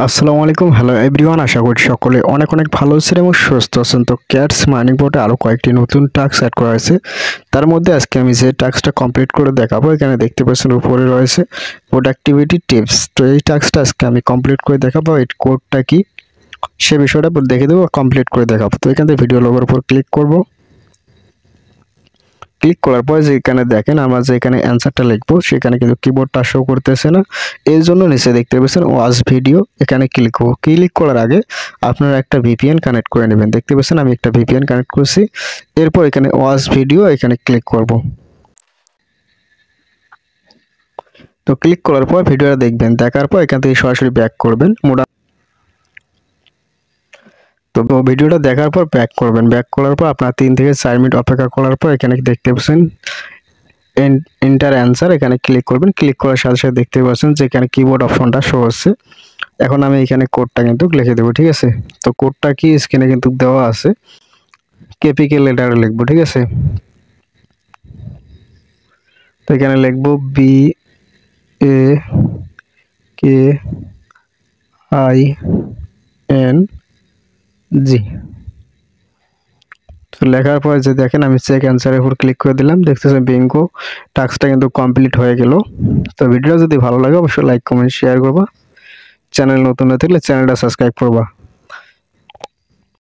আসসালামু আলাইকুম, hello everyone. আশা করি সকলে অনেক অনেক ভালো আছেন এবং সুস্থ আছেন। তো ক্যাটস মাইনিং বোর্ডে আরও কয়েকটি নতুন টাস্ক অ্যাড করা হয়েছে। তার মধ্যে আজকে আমি যে টাস্কটা কমপ্লিট করে দেখাবো, এখানে দেখতে পাচ্ছেন উপরে রয়েছে প্রোডাক্টিভিটি টিপস। তো এই টাস্কটা আজকে আমি কমপ্লিট করে দেখাবো। এই কোডটা কি সে বিষয়টা দেখে দেবো, কমপ্লিট করে দেখাবো। তো এখান থেকে ভিডিও লোগোর উপর ক্লিক করব। ক্লিক করার পর যেখানে দেখেন আমরা যেখানে অ্যান্সারটা লিখবো সেখানে কিন্তু কিবোর্ডটা শো করতেছে না। এর জন্য নিচে দেখতে পাচ্ছেন ওয়াচ ভিডিও, এখানে ক্লিক করব। ক্লিক করার আগে আপনারা একটা ভিপিএন কানেক্ট করে নেবেন। দেখতে পাচ্ছেন আমি একটা ভিপিএন কানেক্ট করছি। এরপর এখানে ওয়াচ ভিডিও এখানে ক্লিক করব। তো ক্লিক করার পর ভিডিওটা দেখবেন, দেখার পর এখান থেকে সরাসরি ব্যাক করবেন। তো ভিডিওটা দেখার পর ব্যাক করবেন। ব্যাক করার পর আপনার 3 থেকে 4 মিনিট অপেক্ষা করার পর এখানে দেখতে পাচ্ছেন এন্টার অ্যান্সার, এখানে ক্লিক করবেন। ক্লিক করার সাথে সাথে দেখতে পাচ্ছেন যে এখানে কিবোর্ড অপশনটা শো হচ্ছে। এখন আমি এখানে কোডটা কিন্তু লিখে দেবো, ঠিক আছে। তো কোডটা কি স্ক্রিনে কিন্তু দেওয়া আছে, কেপিকে লেটারে লিখবো, ঠিক আছে। তো এখানে লিখবো BAKING। তো লেখার পর যে দেখেন আমি চেক অ্যান্সারের উপর ক্লিক করে দিলাম, দেখতেছেন বিঙ্গো টাস্কটা কিন্তু কমপ্লিট হয়ে গেল। তো ভিডিওটা যদি ভালো লাগে অবশ্যই লাইক কমেন্ট শেয়ার করবা। চ্যানেল নতুন হয়ে থাকলে চ্যানেলটা সাবস্ক্রাইব করবা।